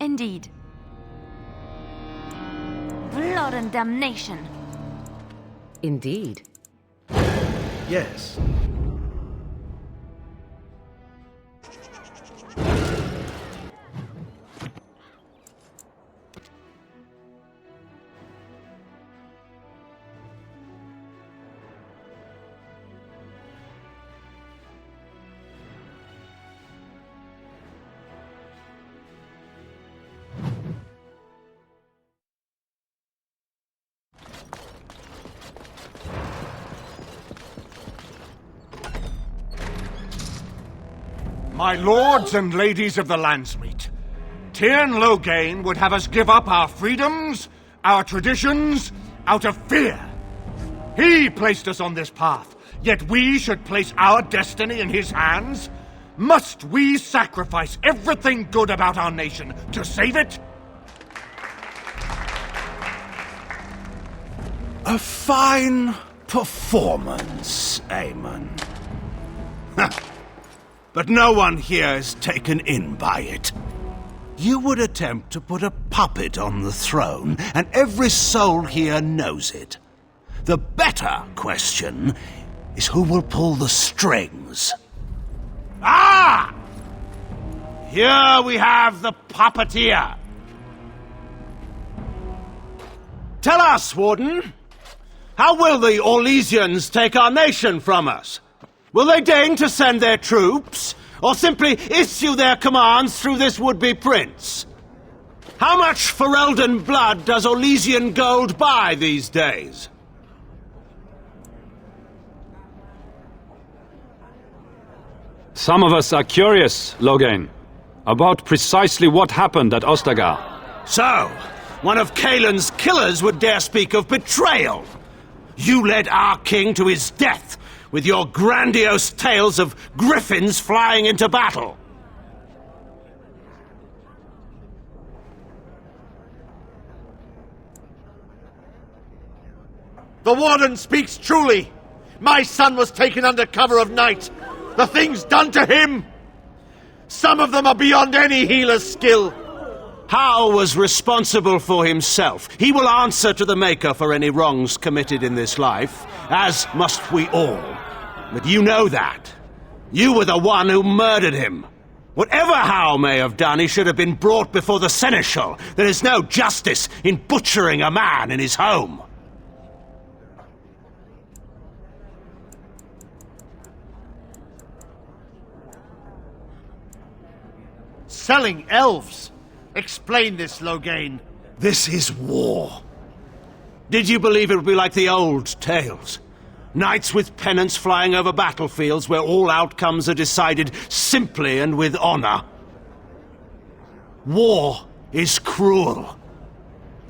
Indeed. Blood and damnation. Indeed. Yes. My lords and ladies of the Landsmeet, Tyrn Loghain would have us give up our freedoms, our traditions, out of fear. He placed us on this path, yet we should place our destiny in his hands? Must we sacrifice everything good about our nation to save it? A fine performance, Aemon. But no one here is taken in by it. You would attempt to put a puppet on the throne, and every soul here knows it. The better question is who will pull the strings. Ah! Here we have the puppeteer. Tell us, Warden, how will the Orlesians take our nation from us? Will they deign to send their troops, or simply issue their commands through this would-be prince? How much Ferelden blood does Orlesian gold buy these days? Some of us are curious, Loghain, about precisely what happened at Ostagar. So, one of Kaelin's killers would dare speak of betrayal. You led our king to his death, with your grandiose tales of griffins flying into battle. The Warden speaks truly. My son was taken under cover of night. The things done to him, some of them are beyond any healer's skill. Hal was responsible for himself. He will answer to the Maker for any wrongs committed in this life, as must we all. But you know that. You were the one who murdered him. Whatever Hal may have done, he should have been brought before the Seneschal. There is no justice in butchering a man in his home. Selling elves. Explain this, Loghain. This is war. Did you believe it would be like the old tales? Knights with pennants flying over battlefields where all outcomes are decided simply and with honor. War is cruel.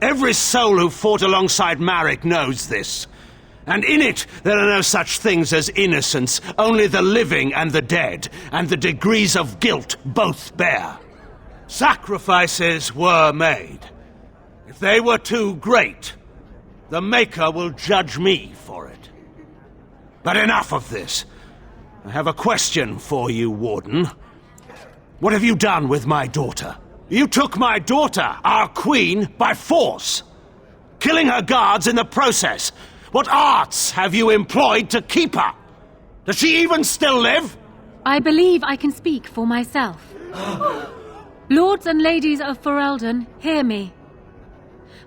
Every soul who fought alongside Marek knows this. And in it, there are no such things as innocence, only the living and the dead, and the degrees of guilt both bear. Sacrifices were made. If they were too great, the Maker will judge me for it. But enough of this. I have a question for you, Warden. What have you done with my daughter? You took my daughter, our queen, by force, killing her guards in the process. What arts have you employed to keep her? Does she even still live? I believe I can speak for myself. Lords and ladies of Ferelden, hear me.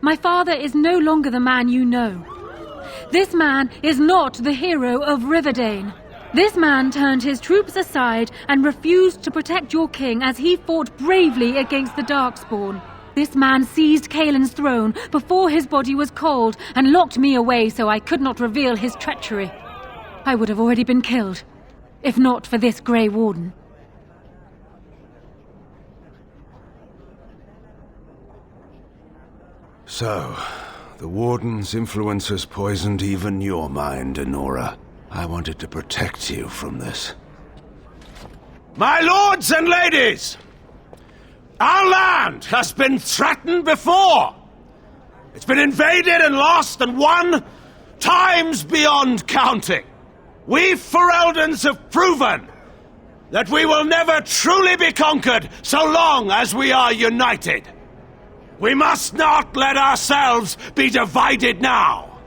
My father is no longer the man you know. This man is not the hero of Riverdane. This man turned his troops aside and refused to protect your king as he fought bravely against the Darkspawn. This man seized Kaelin's throne before his body was cold and locked me away so I could not reveal his treachery. I would have already been killed, if not for this Grey Warden. So, the Warden's influence has poisoned even your mind, Enora. I wanted to protect you from this. My lords and ladies! Our land has been threatened before! It's been invaded and lost and won times beyond counting. We Fereldans have proven that we will never truly be conquered so long as we are united. We must not let ourselves be divided now.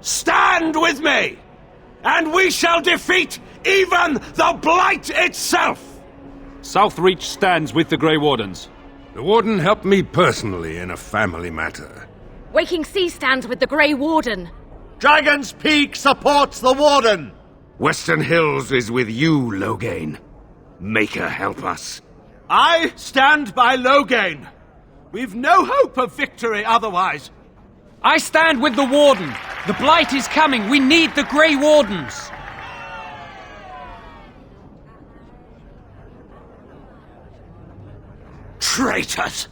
Stand with me, and we shall defeat even the Blight itself! Southreach stands with the Grey Wardens. The Warden helped me personally in a family matter. Waking Sea stands with the Grey Warden. Dragon's Peak supports the Warden! Western Hills is with you, Loghain. Make her help us. I stand by Loghain. We've no hope of victory otherwise. I stand with the Warden. The Blight is coming. We need the Grey Wardens. Traitors!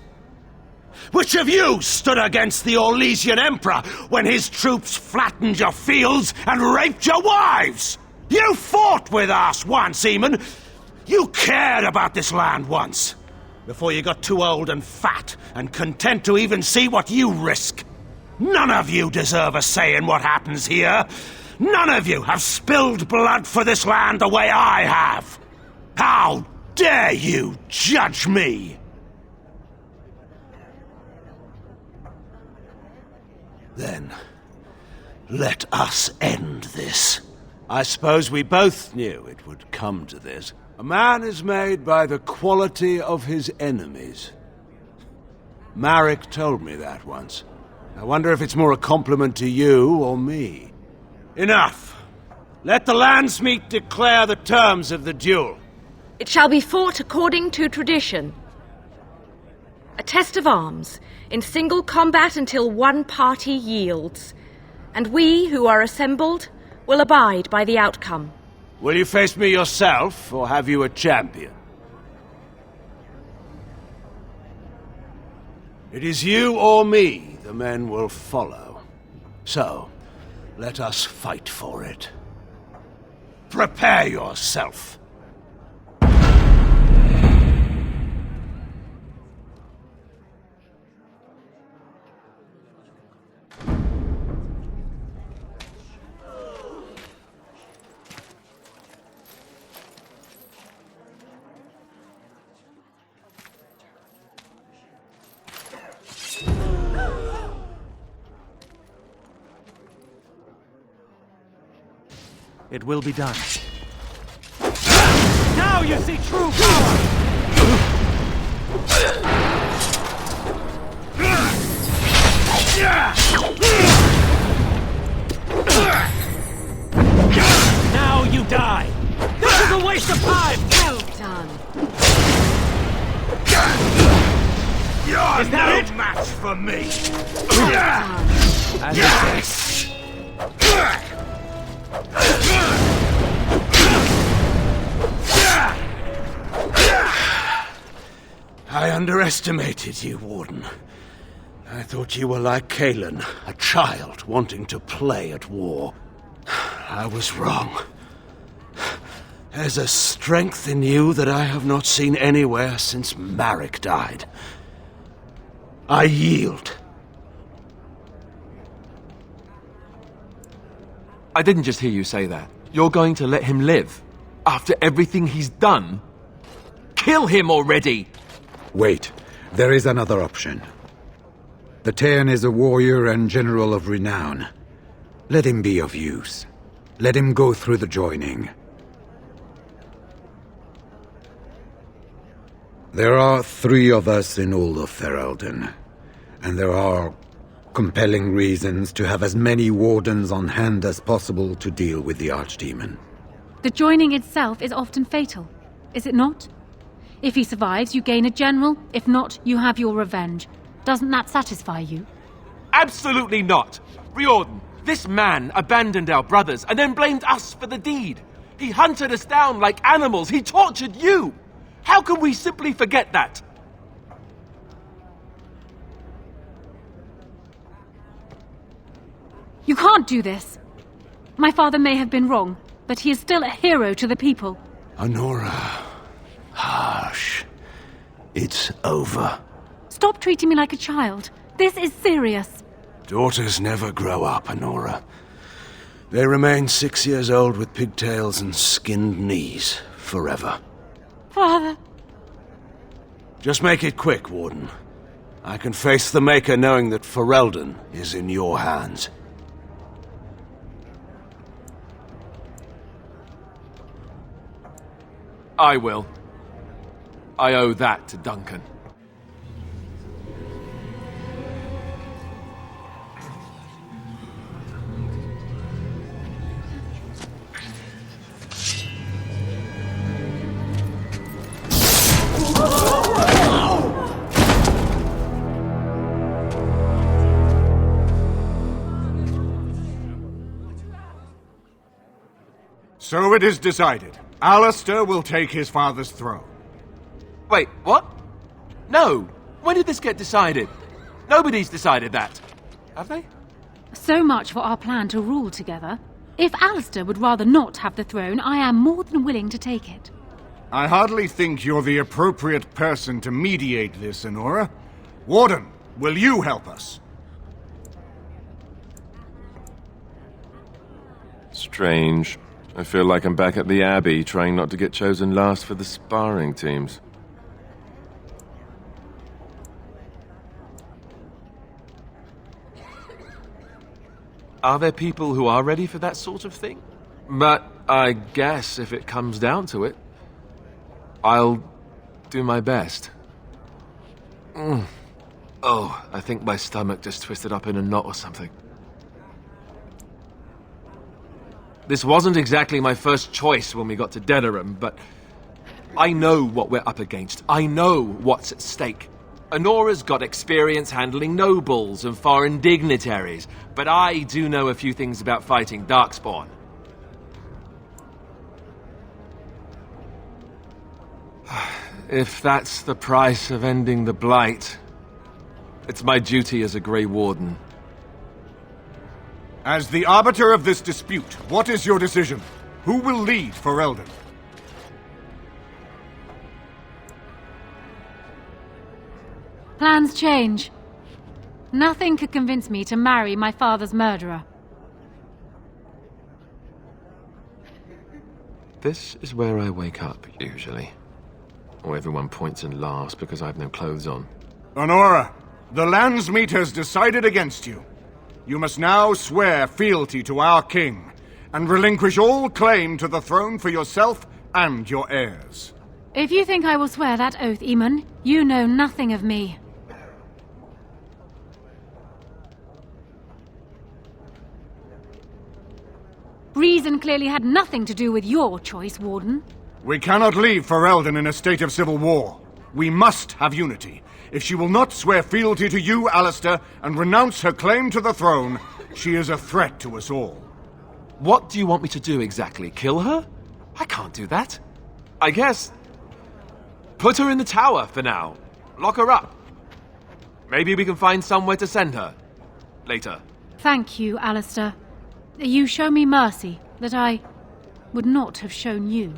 Which of you stood against the Orlesian Emperor when his troops flattened your fields and raped your wives? You fought with us once, Eamon. You cared about this land once, before you got too old and fat and content to even see what you risk. None of you deserve a say in what happens here. None of you have spilled blood for this land the way I have. How dare you judge me? Then, let us end this. I suppose we both knew it would come to this. A man is made by the quality of his enemies. Marek told me that once. I wonder if it's more a compliment to you or me. Enough! Let the Landsmeet declare the terms of the duel. It shall be fought according to tradition. A test of arms, in single combat until one party yields. And we, who are assembled, will abide by the outcome. Will you face me yourself, or have you a champion? It is you or me the men will follow. So, let us fight for it. Prepare yourself. It will be done. Now you see true power! Now you die! This is a waste of time! Well done. You're no match for me! Well done. Yes! I underestimated you, Warden. I thought you were like Kaelin, a child wanting to play at war. I was wrong. There's a strength in you that I have not seen anywhere since Marek died. I yield. I didn't just hear you say that. You're going to let him live? After everything he's done? Kill him already! Wait, there is another option. The Tern is a warrior and general of renown. Let him be of use. Let him go through the joining. There are 3 of us in all of Ferelden, and there are compelling reasons to have as many wardens on hand as possible to deal with the Archdemon. The joining itself is often fatal, is it not? If he survives, you gain a general. If not, you have your revenge. Doesn't that satisfy you? Absolutely not! Riordan, this man abandoned our brothers and then blamed us for the deed. He hunted us down like animals. He tortured you! How can we simply forget that? You can't do this. My father may have been wrong, but he is still a hero to the people. Honora. Harsh. It's over. Stop treating me like a child. This is serious. Daughters never grow up, Honora. They remain 6 years old with pigtails and skinned knees forever. Father. Just make it quick, Warden. I can face the Maker knowing that Ferelden is in your hands. I will. I owe that to Duncan. So it is decided. Alistair will take his father's throne. Wait, what? No! When did this get decided? Nobody's decided that. Have they? So much for our plan to rule together. If Alistair would rather not have the throne, I am more than willing to take it. I hardly think you're the appropriate person to mediate this, Honora. Warden, will you help us? Strange. I feel like I'm back at the Abbey, trying not to get chosen last for the sparring teams. Are there people who are ready for that sort of thing? But I guess if it comes down to it, I'll do my best. Oh, I think my stomach just twisted up in a knot or something. This wasn't exactly my first choice when we got to Denerim, but I know what we're up against. I know what's at stake. Honora's got experience handling nobles and foreign dignitaries, but I do know a few things about fighting Darkspawn. If that's the price of ending the Blight, it's my duty as a Grey Warden. As the arbiter of this dispute, what is your decision? Who will lead Ferelden? Plans change. Nothing could convince me to marry my father's murderer. This is where I wake up, usually. Or everyone points and laughs because I have no clothes on. Honora, the Landsmeet has decided against you. You must now swear fealty to our king, and relinquish all claim to the throne for yourself and your heirs. If you think I will swear that oath, Eamon, you know nothing of me. Reason clearly had nothing to do with your choice, Warden. We cannot leave Ferelden in a state of civil war. We must have unity. If she will not swear fealty to you, Alistair, and renounce her claim to the throne, she is a threat to us all. What do you want me to do exactly? Kill her? I can't do that. I guess... put her in the tower for now. Lock her up. Maybe we can find somewhere to send her. Later. Thank you, Alistair. You show me mercy that I would not have shown you.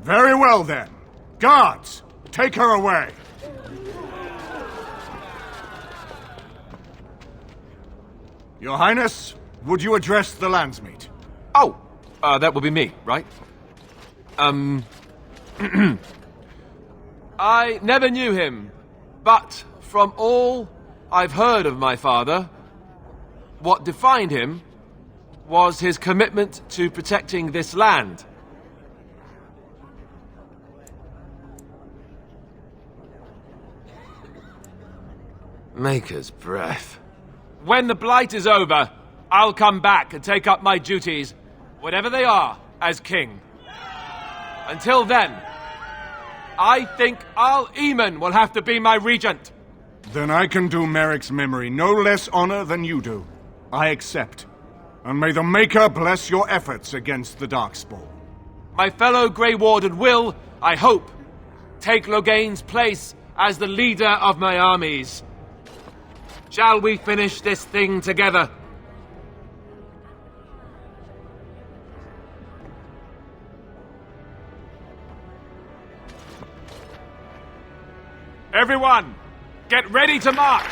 Very well, then. Guards, take her away. Your Highness, would you address the Landsmeet? Oh, that would be me, right? I never knew him, but from all I've heard of my father, what defined him was his commitment to protecting this land. Maker's breath. When the Blight is over, I'll come back and take up my duties, whatever they are, as king. Until then, I think Eamon will have to be my regent. Then I can do Merrick's memory no less honor than you do. I accept. And may the Maker bless your efforts against the Darkspawn. My fellow Grey Warden will, I hope, take Loghain's place as the leader of my armies. Shall we finish this thing together? Everyone, get ready to march!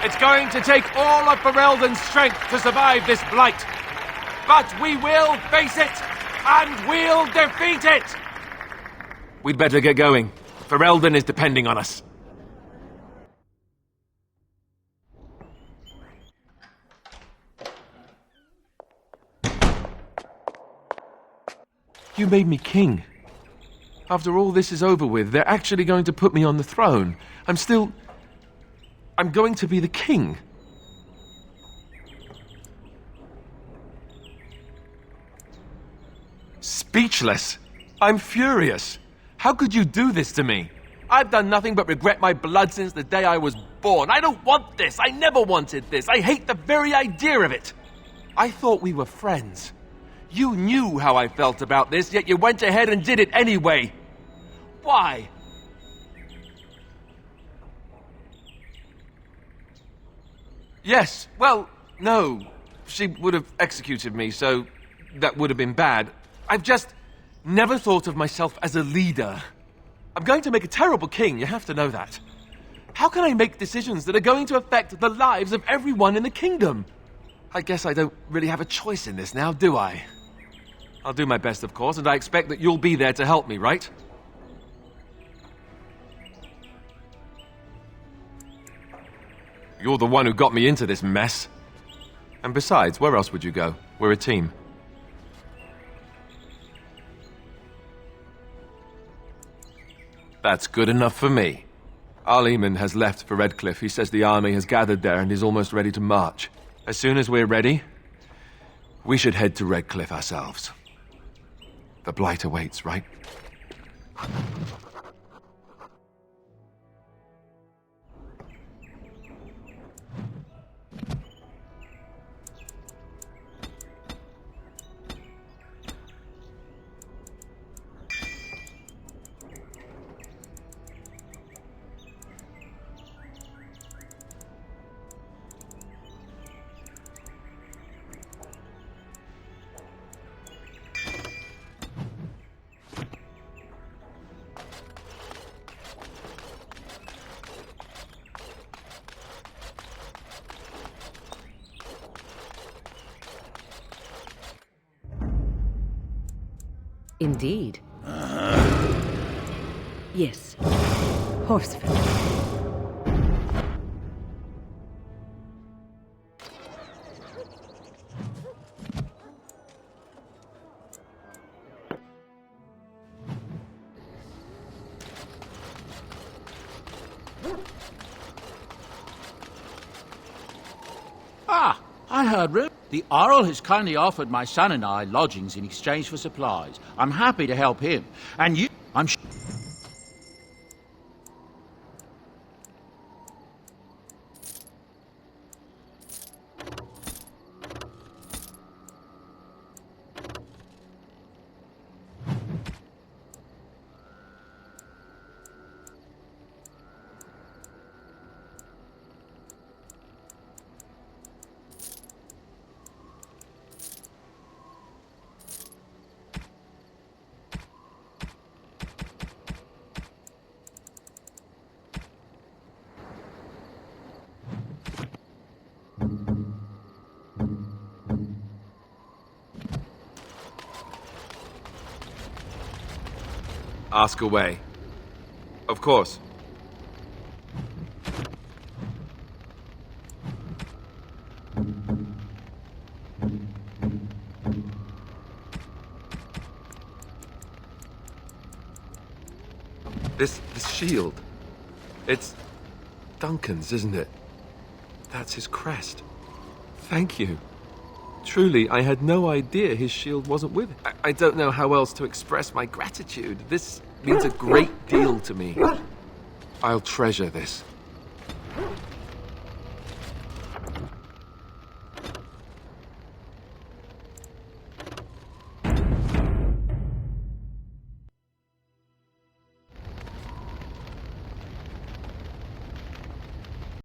It's going to take all of Ferelden's strength to survive this Blight. But we will face it, and we'll defeat it! We'd better get going. Ferelden is depending on us. You made me king. After all this is over with, they're actually going to put me on the throne. I'm going to be the king. Speechless. I'm furious. How could you do this to me? I've done nothing but regret my blood since the day I was born. I don't want this. I never wanted this. I hate the very idea of it. I thought we were friends. You knew how I felt about this, yet you went ahead and did it anyway. Why? Yes, well, no. She would have executed me, so that would have been bad. I've just never thought of myself as a leader. I'm going to make a terrible king, you have to know that. How can I make decisions that are going to affect the lives of everyone in the kingdom? I guess I don't really have a choice in this now, do I? I'll do my best, of course, and I expect that you'll be there to help me, right? You're the one who got me into this mess. And besides, where else would you go? We're a team. That's good enough for me. Arleman has left for Redcliffe. He says the army has gathered there and is almost ready to march. As soon as we're ready, we should head to Redcliffe ourselves. The Blight awaits, right? Indeed. Yes. Horseful. Ah, I heard rumors. The Earl has kindly offered my son and I lodgings in exchange for supplies. I'm happy to help him. And you, I'm sure. Ask away. Of course. This shield. It's Duncan's, isn't it? That's his crest. Thank you. Truly, I had no idea his shield wasn't with it. I don't know how else to express my gratitude. This means a great deal to me. I'll treasure this.